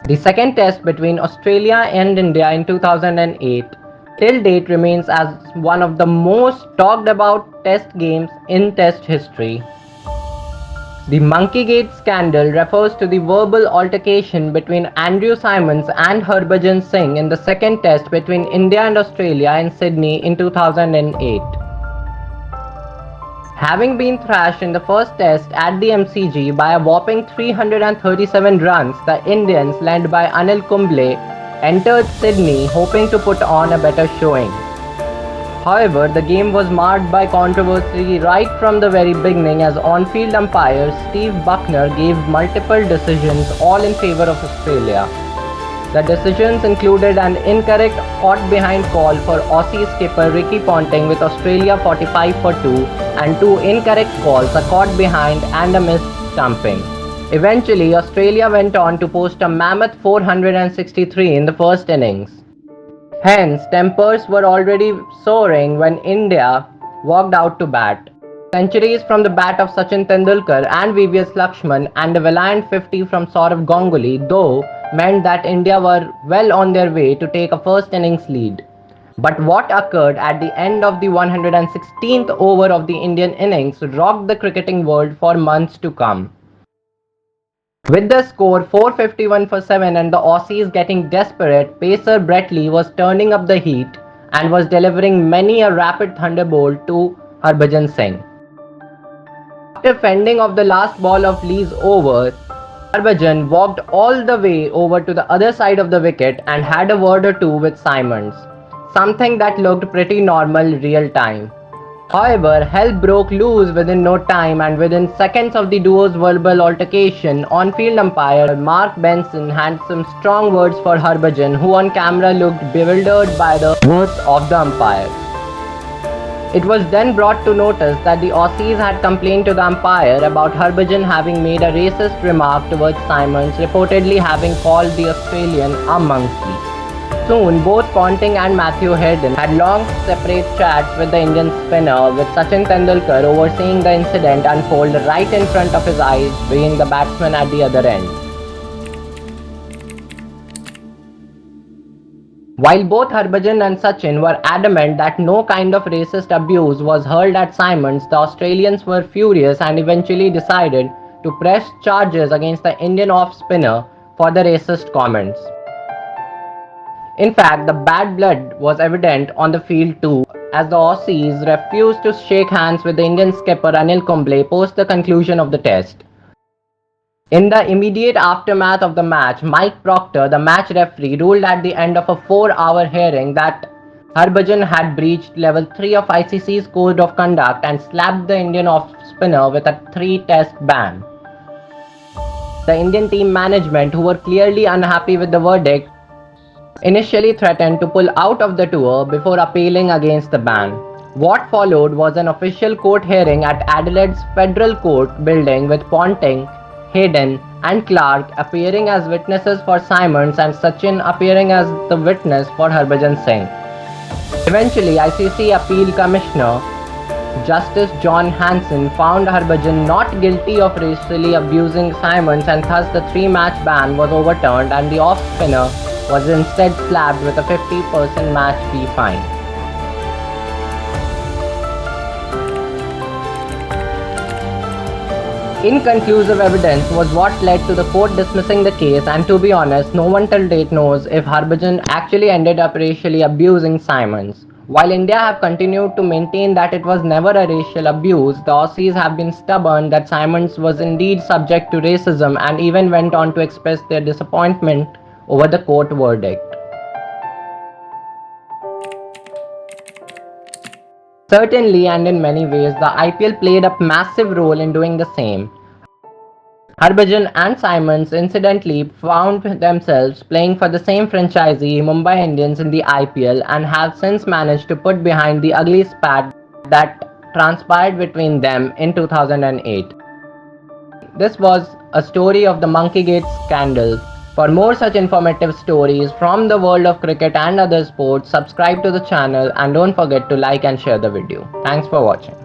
The second test between Australia and India in 2008 till date remains as one of the most talked about test games in test history. The MONKEYGATE scandal refers to the verbal altercation between Andrew Symonds and Harbhajan Singh in the second test between India and Australia in Sydney in 2008. Having been thrashed in the first test at the MCG by a whopping 337 runs, the Indians, led by Anil Kumble, entered Sydney hoping to put on a better showing. However, the game was marred by controversy right from the very beginning as on-field umpire Steve Buckner gave multiple decisions all in favour of Australia. The decisions included an incorrect caught-behind call for Aussie skipper Ricky Ponting with Australia 45 for 2 and two incorrect calls, a caught-behind and a missed stumping. Eventually, Australia went on to post a mammoth 463 in the first innings. Hence, tempers were already soaring when India walked out to bat. Centuries from the bat of Sachin Tendulkar and VVS Lakshman and a valiant 50 from Sourav Ganguly, though, meant that India were well on their way to take a first innings lead. But what occurred at the end of the 116th over of the Indian innings rocked the cricketing world for months to come. With the score 451 for 7 and the Aussies getting desperate, pacer Brett Lee was turning up the heat and was delivering many a rapid thunderbolt to Harbhajan Singh. After fending off the last ball of Lee's over, Harbhajan walked all the way over to the other side of the wicket and had a word or two with Symonds, something that looked pretty normal real time. However, hell broke loose within no time, and within seconds of the duo's verbal altercation, on-field umpire Mark Benson had some strong words for Harbhajan, who on camera looked bewildered by the words of the umpire. It was then brought to notice that the Aussies had complained to the umpire about Harbhajan having made a racist remark towards Symonds, reportedly having called the Australian a monkey. Soon, both Ponting and Matthew Hayden had long separate chats with the Indian spinner, with Sachin Tendulkar overseeing the incident unfold right in front of his eyes, being the batsman at the other end. While both Harbhajan and Sachin were adamant that no kind of racist abuse was hurled at Symonds, the Australians were furious and eventually decided to press charges against the Indian off-spinner for the racist comments. In fact, the bad blood was evident on the field too, as the Aussies refused to shake hands with the Indian skipper Anil Kumble post the conclusion of the test. In the immediate aftermath of the match, Mike Proctor, the match referee, ruled at the end of a 4-hour hearing that Harbhajan had breached level 3 of ICC's code of conduct and slapped the Indian off-spinner with a 3-test ban. The Indian team management, who were clearly unhappy with the verdict, initially threatened to pull out of the tour before appealing against the ban. What followed was an official court hearing at Adelaide's Federal Court building with Ponting, Hayden and Clark appearing as witnesses for Symonds and Sachin appearing as the witness for Harbhajan Singh. Eventually, ICC Appeal Commissioner Justice John Hanson found Harbhajan not guilty of racially abusing Symonds, and thus the 3-match ban was overturned and the off-spinner was instead slapped with a 50% match fee fine. Inconclusive evidence was what led to the court dismissing the case, and to be honest, no one till date knows if Harbhajan actually ended up racially abusing Symonds. While India have continued to maintain that it was never a racial abuse, the Aussies have been stubborn that Symonds was indeed subject to racism and even went on to express their disappointment over the court verdict. Certainly, and in many ways, the IPL played a massive role in doing the same. Harbhajan and Symonds incidentally found themselves playing for the same franchisee, Mumbai Indians, in the IPL and have since managed to put behind the ugly spat that transpired between them in 2008. This was a story of the MONKEYGATE scandal. For more such informative stories from the world of cricket and other sports, subscribe to the channel and don't forget to like and share the video. Thanks for watching.